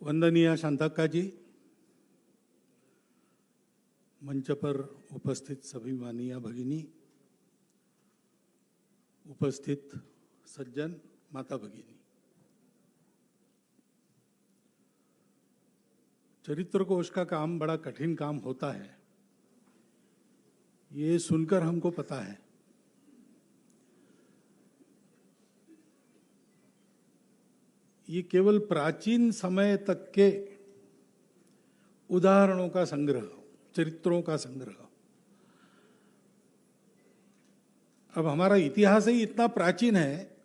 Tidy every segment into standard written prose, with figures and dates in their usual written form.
वंदनीय शांताक्का जी, मंच पर उपस्थित सभी माननीय भगिनी, उपस्थित सज्जन, माता भगिनी, चरित्र कोश का काम बड़ा कठिन काम होता है, ये सुनकर हमको पता है। ये केवल प्राचीन समय तक के उदाहरणों का संग्रह, चरित्रों का संग्रह। अब हमारा इतिहास ही इतना प्राचीन है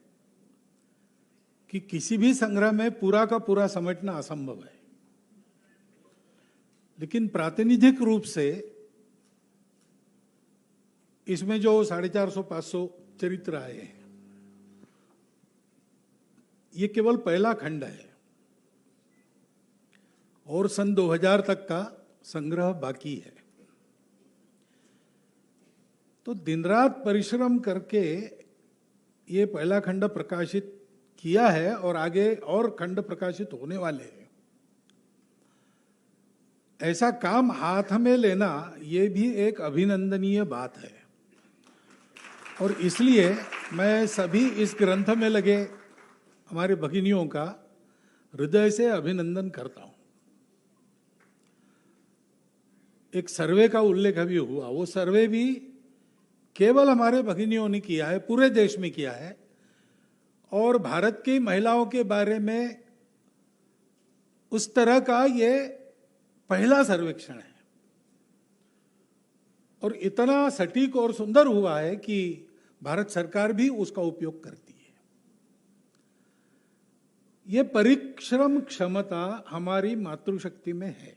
कि किसी भी संग्रह में पूरा का पूरा समेटना असंभव है, लेकिन प्रातिनिधिक रूप से इसमें जो 450-500 चरित्र आए हैं, ये केवल पहला खंड है और सन 2000 तक का संग्रह बाकी है। तो दिन रात परिश्रम करके ये पहला खंड प्रकाशित किया है और आगे और खंड प्रकाशित होने वाले हैं। ऐसा काम हाथ में लेना ये भी एक अभिनंदनीय बात है और इसलिए मैं सभी इस ग्रंथ में लगे हमारे भगिनियों का हृदय से अभिनंदन करता हूं। एक सर्वे का उल्लेख अभी हुआ, वो सर्वे भी केवल हमारे भगिनियों ने किया है, पूरे देश में किया है और भारत की महिलाओं के बारे में उस तरह का ये पहला सर्वेक्षण है और इतना सटीक और सुंदर हुआ है कि भारत सरकार भी उसका उपयोग करती है। ये परिश्रम क्षमता हमारी मातृशक्ति में है।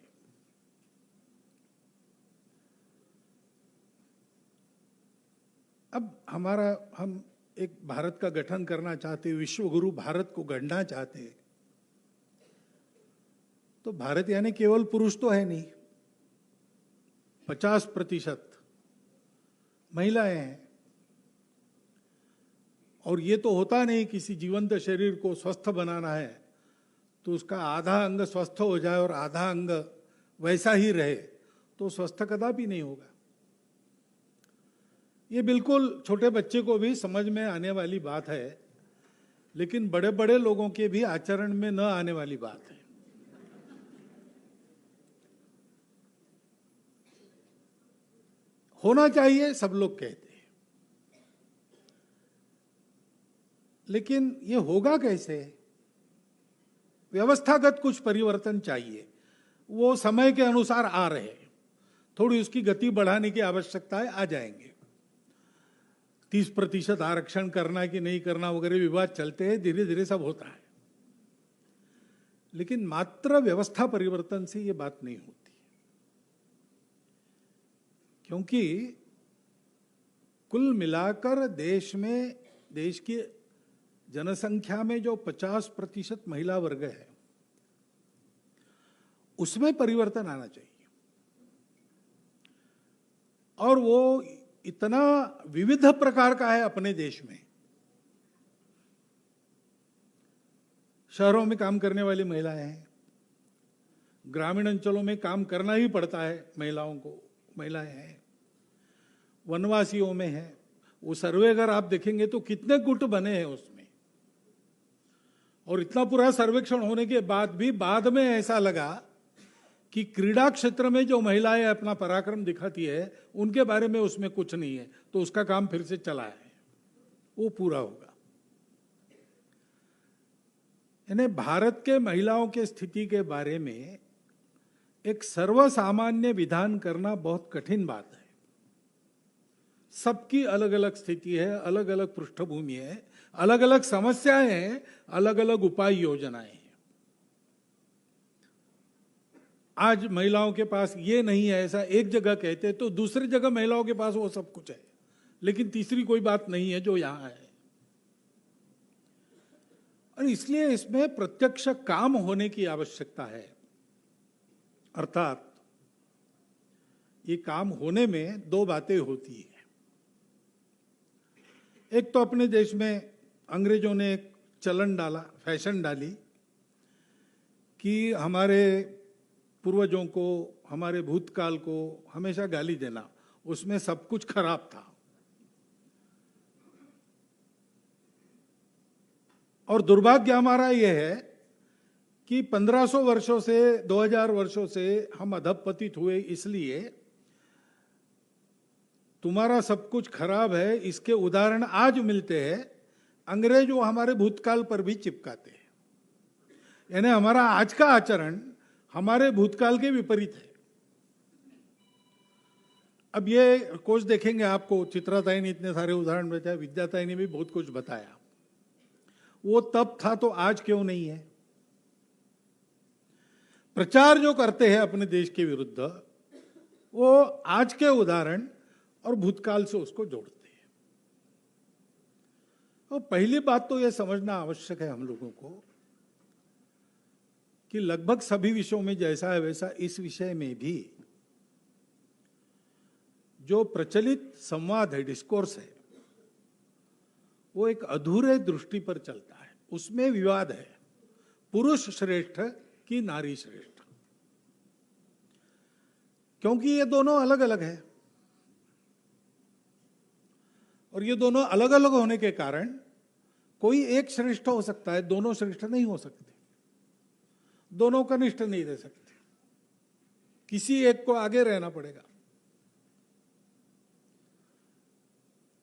अब हम एक भारत का गठन करना चाहते, विश्व गुरु भारत को गढ़ना चाहते, तो भारत यानी केवल पुरुष तो है नहीं, 50% महिलाएं हैं। और ये तो होता नहीं, किसी जीवंत शरीर को स्वस्थ बनाना है तो उसका आधा अंग स्वस्थ हो जाए और आधा अंग वैसा ही रहे तो स्वस्थ कदापि नहीं होगा। ये बिल्कुल छोटे बच्चे को भी समझ में आने वाली बात है, लेकिन बड़े बड़े लोगों के भी आचरण में न आने वाली बात है। होना चाहिए सब लोग कहते हैं, लेकिन ये होगा कैसे? व्यवस्थागत कुछ परिवर्तन चाहिए, वो समय के अनुसार आ रहे हैं। थोड़ी उसकी गति बढ़ाने की आवश्यकता है, आ जाएंगे। 30% आरक्षण करना कि नहीं करना वगैरह विवाद चलते हैं, धीरे धीरे सब होता है, लेकिन मात्र व्यवस्था परिवर्तन से ये बात नहीं होती, क्योंकि कुल मिलाकर देश की जनसंख्या में जो 50% महिला वर्ग है, उसमें परिवर्तन आना चाहिए। और वो इतना विविध प्रकार का है अपने देश में। शहरों में काम करने वाली महिलाएं हैं, ग्रामीण अंचलों में काम करना ही पड़ता है महिलाओं को, महिलाएं हैं, वनवासियों में है। वो सर्वे अगर आप देखेंगे तो कितने गुट बने हैं उसमें, और इतना पूरा सर्वेक्षण होने के बाद भी बाद में ऐसा लगा कि क्रीड़ा क्षेत्र में जो महिलाएं अपना पराक्रम दिखाती है उनके बारे में उसमें कुछ नहीं है, तो उसका काम फिर से चला है, वो पूरा होगा। यानी भारत के महिलाओं के स्थिति के बारे में एक सर्वसामान्य विधान करना बहुत कठिन बात है। सबकी अलग अलग स्थिति है, अलग अलग पृष्ठभूमि है, अलग अलग समस्याएं हैं, अलग अलग उपाय योजनाएं हैं। आज महिलाओं के पास ये नहीं है, ऐसा एक जगह कहते तो दूसरी जगह महिलाओं के पास वो सब कुछ है, लेकिन तीसरी कोई बात नहीं है जो यहां है। और इसलिए इसमें प्रत्यक्ष काम होने की आवश्यकता है। अर्थात ये काम होने में दो बातें होती है। एक तो अपने देश में अंग्रेजों ने एक चलन डाला, फैशन डाली कि हमारे पूर्वजों को, हमारे भूतकाल को हमेशा गाली देना, उसमें सब कुछ खराब था। और दुर्भाग्य हमारा यह है कि 1500 वर्षों से, 2000 वर्षों से हम अधपतित हुए, इसलिए तुम्हारा सब कुछ खराब है, इसके उदाहरण आज मिलते हैं। अंग्रेज वो हमारे भूतकाल पर भी चिपकाते हैं, यानी हमारा आज का आचरण हमारे भूतकाल के विपरीत है। अब ये कोर्स देखेंगे, आपको चित्राताई ने इतने सारे उदाहरण बताए, विद्याताई ने भी बहुत कुछ बताया। वो तब था तो आज क्यों नहीं है? प्रचार जो करते हैं अपने देश के विरुद्ध, वो आज के उदाहरण और भूतकाल से उसको जोड़ते हैं। तो पहली बात तो यह समझना आवश्यक है हम लोगों को कि लगभग सभी विषयों में जैसा है वैसा इस विषय में भी जो प्रचलित संवाद है, डिस्कोर्स है, वो एक अधूरे दृष्टि पर चलता है। उसमें विवाद है, पुरुष श्रेष्ठ कि नारी श्रेष्ठ, क्योंकि ये दोनों अलग अलग है। और ये दोनों अलग अलग होने के कारण कोई एक श्रेष्ठ हो सकता है, दोनों श्रेष्ठ नहीं हो सकते, दोनों कनिष्ठ नहीं रह सकते, किसी एक को आगे रहना पड़ेगा।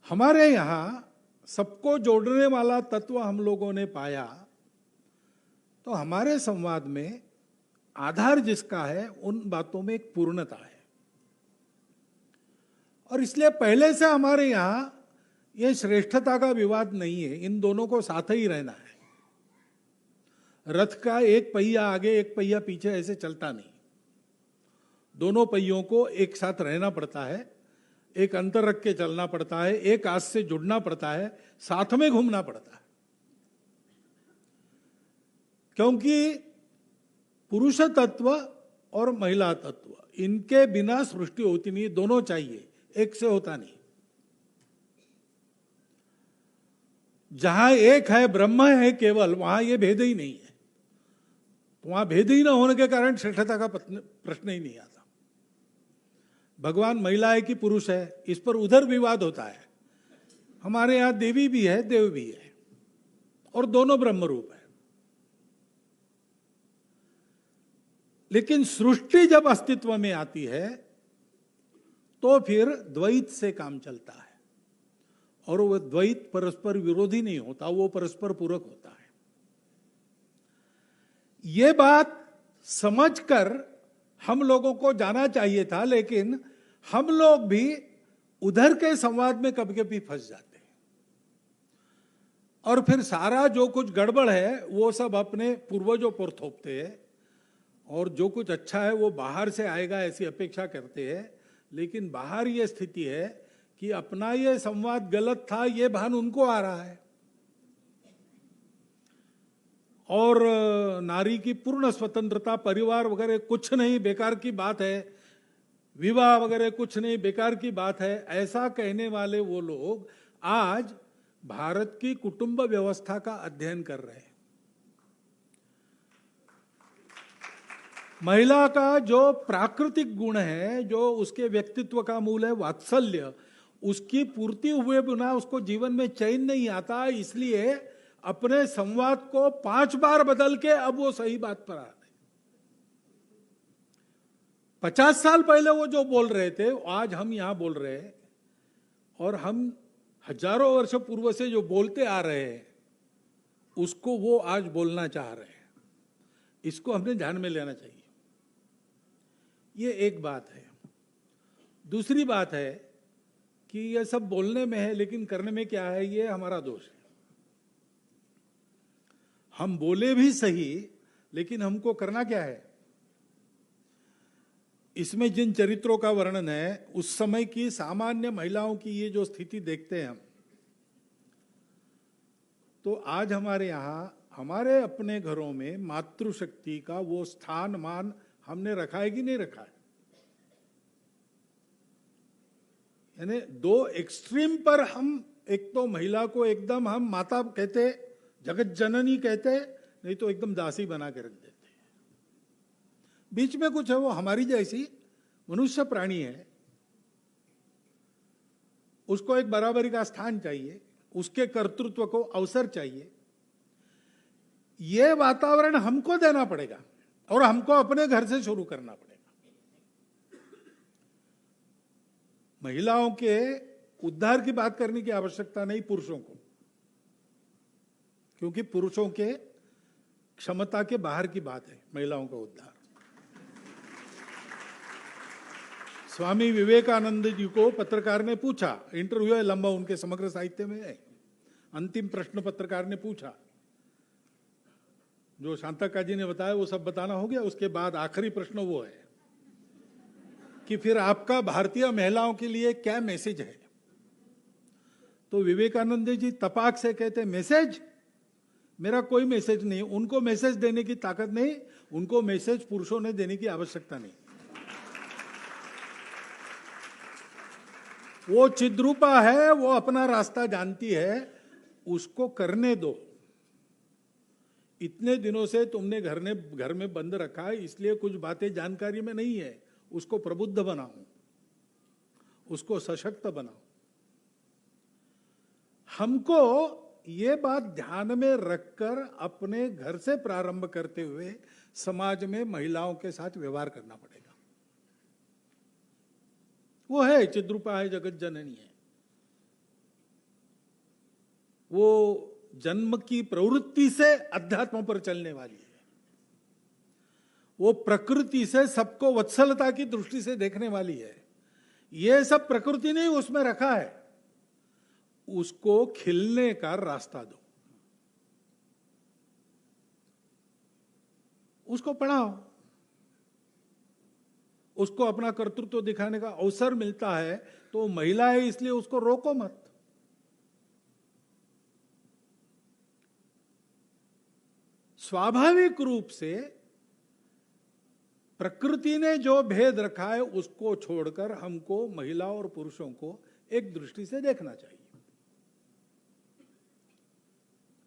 हमारे यहां सबको जोड़ने वाला तत्व हम लोगों ने पाया, तो हमारे संवाद में आधार जिसका है उन बातों में एक पूर्णता है। और इसलिए पहले से हमारे यहां यह श्रेष्ठता का विवाद नहीं है, इन दोनों को साथ ही रहना है। रथ का एक पहिया आगे एक पहिया पीछे ऐसे चलता नहीं, दोनों पहियों को एक साथ रहना पड़ता है, एक अंतर रख के चलना पड़ता है, एक आज से जुड़ना पड़ता है, साथ में घूमना पड़ता है। क्योंकि पुरुष तत्व और महिला तत्व, इनके बिना सृष्टि होती नहीं, दोनों चाहिए, एक से होता नहीं। जहां एक है, ब्रह्म है केवल, वहां ये भेद ही नहीं है। तो वहां भेद ही ना होने के कारण श्रेष्ठता का प्रश्न ही नहीं आता। भगवान महिला है कि पुरुष है, इस पर उधर विवाद होता है। हमारे यहां देवी भी है, देव भी है, और दोनों ब्रह्म रूप है। लेकिन सृष्टि जब अस्तित्व में आती है तो फिर द्वैत से काम चलता है, और वो द्वैत परस्पर विरोधी नहीं होता, वो परस्पर पूरक होता है। ये बात समझकर हम लोगों को जाना चाहिए था, लेकिन हम लोग भी उधर के संवाद में कभी कभी फंस जाते हैं, और फिर सारा जो कुछ गड़बड़ है वो सब अपने पूर्वजों पर थोपते हैं, और जो कुछ अच्छा है वो बाहर से आएगा ऐसी अपेक्षा करते हैं। लेकिन बाहर ये स्थिति है कि अपना ये संवाद गलत था, ये भान उनको आ रहा है, और नारी की पूर्ण स्वतंत्रता, परिवार वगैरह कुछ नहीं, बेकार की बात है, विवाह वगैरह कुछ नहीं, बेकार की बात है, ऐसा कहने वाले वो लोग आज भारत की कुटुंब व्यवस्था का अध्ययन कर रहे हैं। महिला का जो प्राकृतिक गुण है, जो उसके व्यक्तित्व का मूल है वात्सल्य, उसकी पूर्ति हुए बिना उसको जीवन में चैन नहीं आता। इसलिए अपने संवाद को 5 बार बदल के अब वो सही बात पर आ रहे। 50 साल पहले वो जो बोल रहे थे आज हम यहां बोल रहे हैं, और हम हजारों वर्ष पूर्व से जो बोलते आ रहे हैं उसको वो आज बोलना चाह रहे हैं। इसको हमने ध्यान में लेना चाहिए। ये एक बात है। दूसरी बात है कि ये सब बोलने में है लेकिन करने में क्या है, ये हमारा दोष है। हम बोले भी सही, लेकिन हमको करना क्या है? इसमें जिन चरित्रों का वर्णन है, उस समय की सामान्य महिलाओं की ये जो स्थिति देखते हैं हम, तो आज हमारे यहां, हमारे अपने घरों में मातृशक्ति का वो स्थान मान हमने रखा है कि नहीं रखा है? यानी 2 एक्सट्रीम पर हम, एक तो महिला को एकदम हम माता कहते, जगत जननी कहते, नहीं तो एकदम दासी बना के रख देते। बीच में कुछ है, वो हमारी जैसी मनुष्य प्राणी है, उसको एक बराबरी का स्थान चाहिए, उसके कर्तृत्व को अवसर चाहिए। ये वातावरण हमको देना पड़ेगा और हमको अपने घर से शुरू करना पड़ेगा। महिलाओं के उद्धार की बात करने की आवश्यकता नहीं पुरुषों को, क्योंकि पुरुषों के क्षमता के बाहर की बात है महिलाओं का उद्धार। स्वामी विवेकानंद जी को पत्रकार ने पूछा, इंटरव्यू है लंबा, उनके समग्र साहित्य में है, अंतिम प्रश्न पत्रकार ने पूछा, जो शांतका जी ने बताया वो सब बताना हो गया। उसके बाद आखिरी प्रश्न वो है कि फिर आपका भारतीय महिलाओं के लिए क्या मैसेज है? तो विवेकानंद जी तपाक से कहते, मैसेज? मेरा कोई मैसेज नहीं, उनको मैसेज देने की ताकत नहीं, उनको मैसेज पुरुषों ने देने की आवश्यकता नहीं। वो चिद्रूपा है, वो अपना रास्ता जानती है, उसको करने दो। इतने दिनों से तुमने घर में बंद रखा है, इसलिए कुछ बातें जानकारी में नहीं है, उसको प्रबुद्ध बनाओ, उसको सशक्त बनाओ। हमको ये बात ध्यान में रखकर अपने घर से प्रारंभ करते हुए समाज में महिलाओं के साथ व्यवहार करना पड़ेगा। वो है चिद्रूपा है, जगत जननी है, वो जन्म की प्रवृत्ति से अध्यात्म पर चलने वाली है, वो प्रकृति से सबको वत्सलता की दृष्टि से देखने वाली है। ये सब प्रकृति ने उसमें रखा है, उसको खिलने का रास्ता दो, उसको पढ़ाओ, उसको अपना कर्तृत्व दिखाने का अवसर मिलता है तो महिला है इसलिए उसको रोको मत। स्वाभाविक रूप से प्रकृति ने जो भेद रखा है उसको छोड़कर हमको महिला और पुरुषों को एक दृष्टि से देखना चाहिए।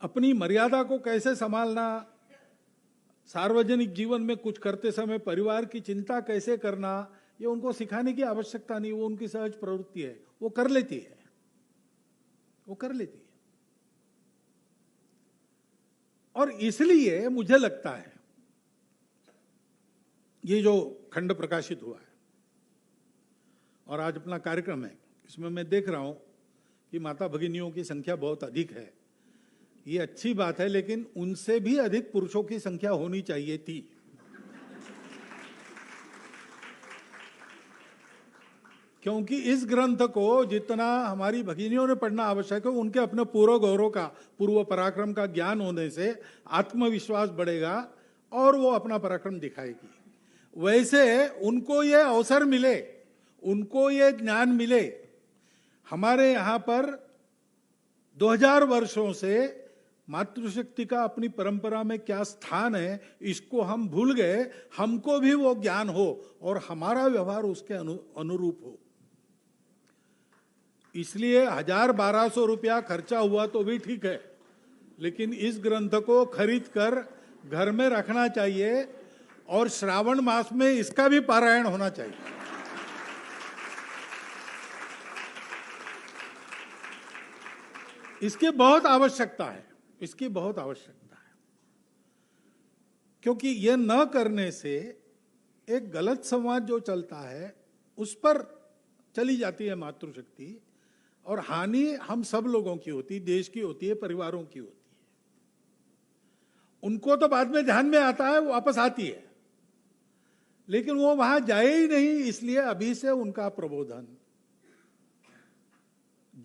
अपनी मर्यादा को कैसे संभालना, सार्वजनिक जीवन में कुछ करते समय परिवार की चिंता कैसे करना, ये उनको सिखाने की आवश्यकता नहीं, वो उनकी सहज प्रवृत्ति है, वो कर लेती है, वो कर लेती है। और इसलिए मुझे लगता है ये जो खंड प्रकाशित हुआ है और आज अपना कार्यक्रम है, इसमें मैं देख रहा हूं कि माता भगिनियों की संख्या बहुत अधिक है। ये अच्छी बात है, लेकिन उनसे भी अधिक पुरुषों की संख्या होनी चाहिए थी। क्योंकि इस ग्रंथ को जितना हमारी भगिनियों ने पढ़ना आवश्यक है, उनके अपने पूर्व गौरव का, पूर्व पराक्रम का ज्ञान होने से आत्मविश्वास बढ़ेगा और वो अपना पराक्रम दिखाएगी। वैसे उनको ये अवसर मिले, उनको ये ज्ञान मिले। हमारे यहाँ पर 2000 वर्षों से मातृशक्ति का अपनी परंपरा में क्या स्थान है, इसको हम भूल गए। हमको भी वो ज्ञान हो और हमारा व्यवहार उसके अनुरूप हो। इसलिए 1000-1200 रुपया खर्चा हुआ तो भी ठीक है, लेकिन इस ग्रंथ को खरीद कर घर में रखना चाहिए और श्रावण मास में इसका भी पारायण होना चाहिए। इसकी बहुत आवश्यकता है, इसकी बहुत आवश्यकता है, क्योंकि यह न करने से एक गलत संवाद जो चलता है उस पर चली जाती है मातृशक्ति, और हानि हम सब लोगों की होती है, देश की होती है, परिवारों की होती है। उनको तो बाद में ध्यान में आता है, वो वापस आती है, लेकिन वो वहां जाए ही नहीं। इसलिए अभी से उनका प्रबोधन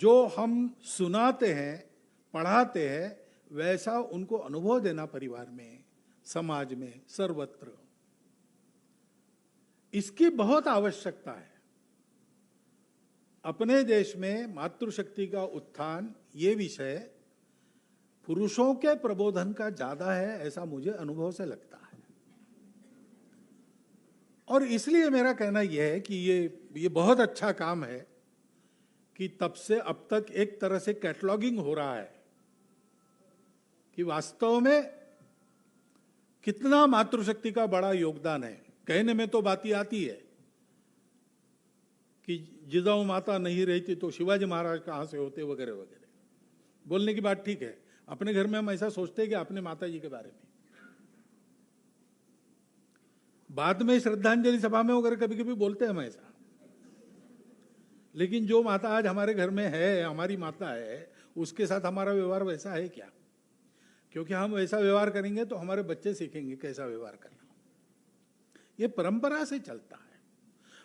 जो हम सुनाते हैं, पढ़ाते हैं, वैसा उनको अनुभव देना परिवार में, समाज में, सर्वत्र, इसकी बहुत आवश्यकता है। अपने देश में मातृशक्ति का उत्थान, ये विषय पुरुषों के प्रबोधन का ज्यादा है, ऐसा मुझे अनुभव से लगता है। और इसलिए मेरा कहना यह है कि ये बहुत अच्छा काम है कि तब से अब तक एक तरह से कैटलॉगिंग हो रहा है कि वास्तव में कितना मातृशक्ति का बड़ा योगदान है। कहने में तो बात आती है कि जिजाऊ माता नहीं रहती तो शिवाजी महाराज कहाँ से होते, वगैरह वगैरह। बोलने की बात ठीक है, अपने घर में हम ऐसा सोचते हैं कि अपने माता जी के बारे में। बाद में श्रद्धांजलि सभा में वगैरह कभी कभी बोलते हैं हम ऐसा, लेकिन जो माता आज हमारे घर में है, हमारी माता है, उसके साथ हमारा व्यवहार वैसा है क्या? क्योंकि हम वैसा व्यवहार करेंगे तो हमारे बच्चे सीखेंगे कैसा व्यवहार करना। ये परंपरा से चलता है।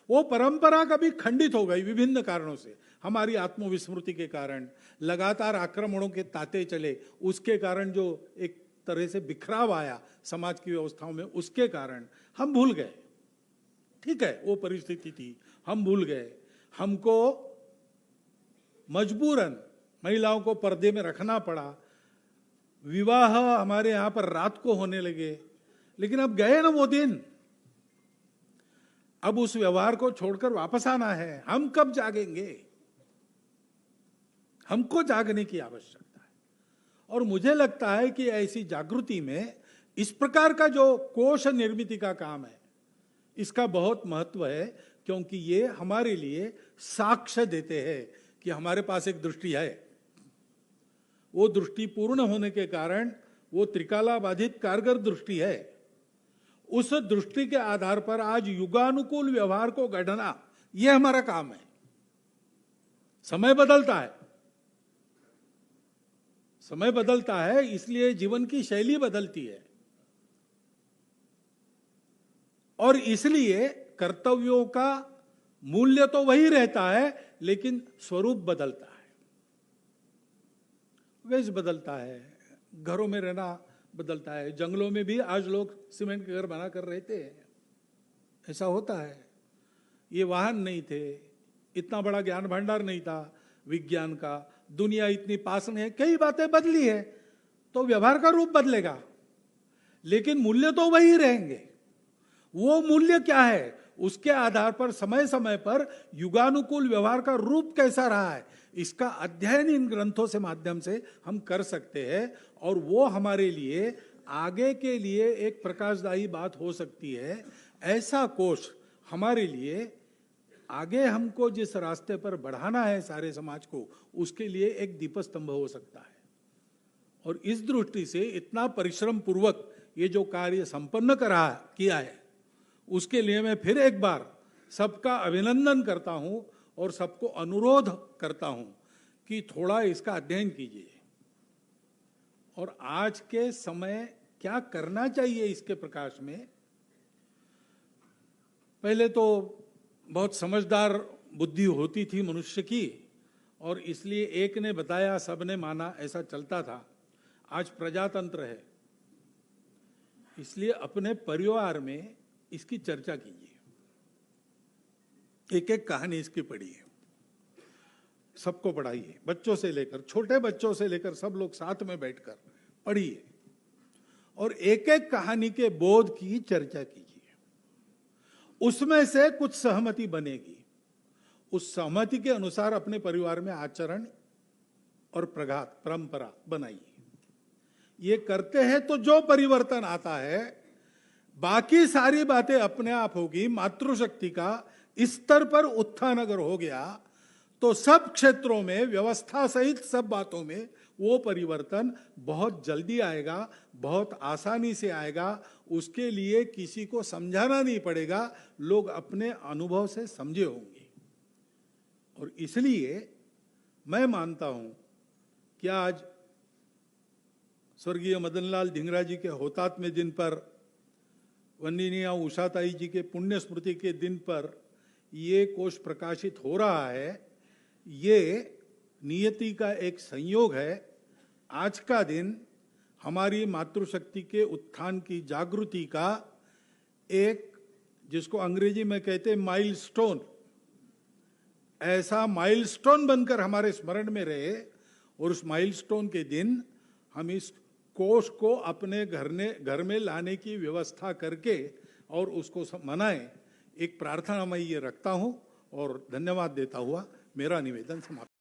वो परंपरा कभी खंडित हो गई विभिन्न कारणों से, हमारी आत्मविस्मृति के कारण, लगातार आक्रमणों के ताते चले, उसके कारण जो एक तरह से बिखराव आया समाज की व्यवस्थाओं में, उसके कारण हम भूल गए। ठीक है, वो परिस्थिति थी, हम भूल गए। हमको मजबूरन महिलाओं को पर्दे में रखना पड़ा, विवाह हमारे यहां पर रात को होने लगे। लेकिन अब गए ना वो दिन, अब उस व्यवहार को छोड़कर वापस आना है। हम कब जागेंगे? हमको जागने की आवश्यकता है। और मुझे लगता है कि ऐसी जागृति में इस प्रकार का जो कोश निर्मित का काम है, इसका बहुत महत्व है, क्योंकि ये हमारे लिए साक्ष्य देते हैं कि हमारे पास एक दृष्टि है। वो दृष्टि पूर्ण होने के कारण वो त्रिकाला बाधित कारगर दृष्टि है। उस दृष्टि के आधार पर आज युगानुकूल व्यवहार को गढ़ना, यह हमारा काम है। समय बदलता है, समय बदलता है, इसलिए जीवन की शैली बदलती है, और इसलिए कर्तव्यों का मूल्य तो वही रहता है, लेकिन स्वरूप बदलता है, वेश बदलता है, घरों में रहना बदलता है। जंगलों में भी आज लोग सीमेंट के घर बना कर रहते हैं, ऐसा होता है। ये वाहन नहीं थे, इतना बड़ा ज्ञान भंडार नहीं था विज्ञान का, दुनिया इतनी पास में है, कई बातें बदली है, तो व्यवहार का रूप बदलेगा, लेकिन मूल्य तो वही रहेंगे। वो मूल्य क्या है, उसके आधार पर समय समय पर युगानुकूल व्यवहार का रूप कैसा रहा है, इसका अध्ययन इन ग्रंथों से माध्यम से हम कर सकते हैं, और वो हमारे लिए आगे के लिए एक प्रकाशदायी बात हो सकती है। ऐसा कोश हमारे लिए आगे हमको जिस रास्ते पर बढ़ाना है सारे समाज को, उसके लिए एक दीपस्तंभ हो सकता है। और इस दृष्टि से इतना परिश्रम पूर्वक ये जो कार्य संपन्न किया है, उसके लिए मैं फिर एक बार सबका अभिनंदन करता हूं और सबको अनुरोध करता हूं कि थोड़ा इसका अध्ययन कीजिए, और आज के समय क्या करना चाहिए इसके प्रकाश में। पहले तो बहुत समझदार बुद्धि होती थी मनुष्य की, और इसलिए एक ने बताया सबने माना, ऐसा चलता था। आज प्रजातंत्र है, इसलिए अपने परिवार में इसकी चर्चा कीजिए, एक एक कहानी इसकी पढ़िए, सबको पढ़ाइए, बच्चों से लेकर, छोटे बच्चों से लेकर सब लोग साथ में बैठकर पढ़िए, और एक एक कहानी के बोध की चर्चा कीजिए। उसमें से कुछ सहमति बनेगी, उस सहमति के अनुसार अपने परिवार में आचरण और प्रघात परंपरा बनाइए। ये करते हैं तो जो परिवर्तन आता है, बाकी सारी बातें अपने आप होगी। मातृशक्ति का इस स्तर पर उत्थान अगर हो गया, तो सब क्षेत्रों में, व्यवस्था सहित सब बातों में वो परिवर्तन बहुत जल्दी आएगा, बहुत आसानी से आएगा। उसके लिए किसी को समझाना नहीं पड़ेगा, लोग अपने अनुभव से समझे होंगे। और इसलिए मैं मानता हूं कि आज स्वर्गीय मदनलाल धिंगरा जी के होतात्म्य दिन पर, वंदनीय उषाताई जी के पुण्य स्मृति के दिन पर ये कोश प्रकाशित हो रहा है। ये नियति का एक संयोग है। आज का दिन हमारी मातृशक्ति के उत्थान की जागृति का एक, जिसको अंग्रेजी में कहते हैं माइलस्टोन, ऐसा माइलस्टोन बनकर हमारे स्मरण में रहे, और उस माइलस्टोन के दिन हम इस कोश को अपने घर में लाने की व्यवस्था करके और उसको मनाएं। एक प्रार्थना मैं ये रखता हूं और धन्यवाद देता हुआ मेरा निवेदन समाप्त।